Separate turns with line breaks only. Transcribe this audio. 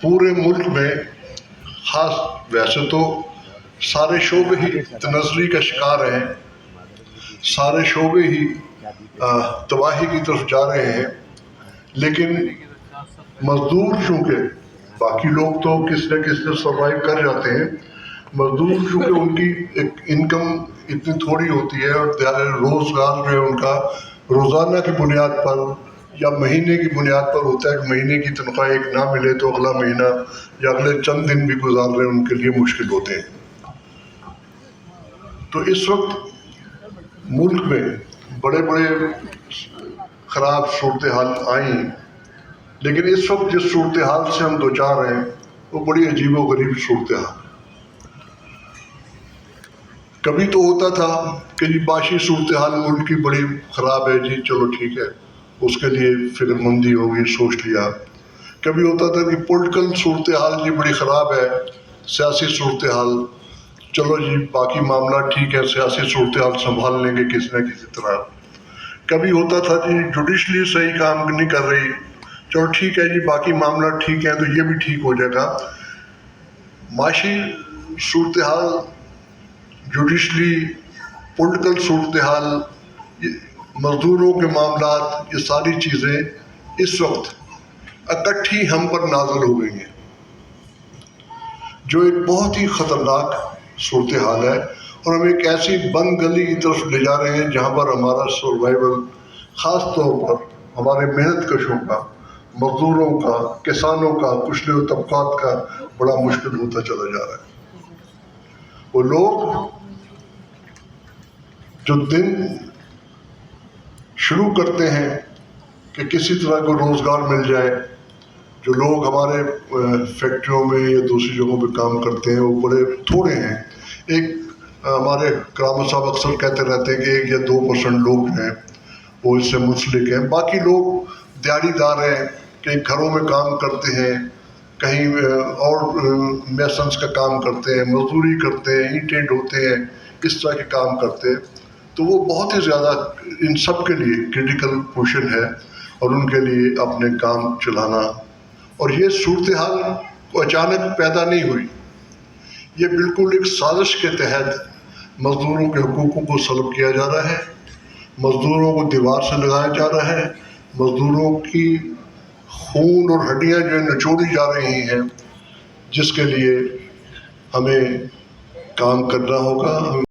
پورے ملک میں خاص ویسے تو سارے شعبے ہی تنزلی کا شکار ہیں، سارے شعبے ہی تباہی کی طرف جا رہے ہیں، لیکن مزدور چونکہ باقی لوگ تو کس نہ کس نے سروائیو کر جاتے ہیں، مزدور چونکہ ان کی ایک انکم اتنی تھوڑی ہوتی ہے اور روزگار جو ہے ان کا روزانہ کی بنیاد پر یا مہینے کی بنیاد پر ہوتا ہے کہ مہینے کی تنخواہ ایک نہ ملے تو اگلا مہینہ یا اگلے چند دن بھی گزارنے ان کے لیے مشکل ہوتے ہیں۔ تو اس وقت ملک میں بڑے بڑے خراب صورتحال آئیں، لیکن اس وقت جس صورتحال سے ہم دوچار ہیں وہ بڑی عجیب و غریب صورتحال۔ کبھی تو ہوتا تھا کہ جی معاشی صورتحال ملک کی بڑی خراب ہے، جی چلو ٹھیک ہے، اس کے لیے فکر مندی ہوگی، سوچ لیا۔ کبھی ہوتا تھا کہ پولیٹیکل صورتحال جی بڑی خراب ہے، سیاسی صورتحال، چلو جی باقی معاملات ٹھیک ہے، سیاسی صورتحال سنبھال لیں گے کسی نہ کسی طرح۔ کبھی ہوتا تھا جی جوڈیشلی صحیح کام نہیں کر رہی، چلو ٹھیک ہے جی باقی معاملات ٹھیک ہیں تو یہ بھی ٹھیک ہو جائے گا۔ معاشی صورتحال، جوڈیشلی، پولیٹیکل صورتحال، مزدوروں کے معاملات، یہ ساری چیزیں اس وقت اکٹھی ہم پر نازل ہو گئی ہیں، جو ایک بہت ہی خطرناک صورتحال ہے، اور ہم ایک ایسی بند گلی کی طرف لے جا رہے ہیں جہاں پر ہمارا سروائیول خاص طور پر ہمارے محنت کشوں کا، مزدوروں کا، کسانوں کا، کچھ ہوئے طبقات کا بڑا مشکل ہوتا چلا جا رہا ہے۔ وہ لوگ جو دن شروع کرتے ہیں کہ کسی طرح کو روزگار مل جائے، جو لوگ ہمارے فیکٹریوں میں یا دوسری جگہوں پہ کام کرتے ہیں وہ بڑے تھوڑے ہیں۔ ایک ہمارے کرامت صاحب اکثر کہتے رہتے ہیں کہ 1 یا 2% لوگ ہیں وہ اس سے منسلک ہیں، باقی لوگ دیہڑی دار ہیں، کہیں گھروں میں کام کرتے ہیں، کہیں اور میسنس کا کام کرتے ہیں، مزدوری کرتے ہیں، اینٹیں ڈھوتے ہیں، اس طرح کے کام کرتے ہیں۔ تو وہ بہت ہی زیادہ ان سب کے لیے کریٹیکل پوزیشن ہے، اور ان کے لیے اپنے کام چلانا، اور یہ صورتحال کو اچانک پیدا نہیں ہوئی، یہ بالکل ایک سازش کے تحت مزدوروں کے حقوقوں کو سلب کیا جا رہا ہے، مزدوروں کو دیوار سے لگایا جا رہا ہے، مزدوروں کی خون اور ہڈیاں جو نچوڑی جا رہی ہیں، جس کے لیے ہمیں کام کرنا ہوگا۔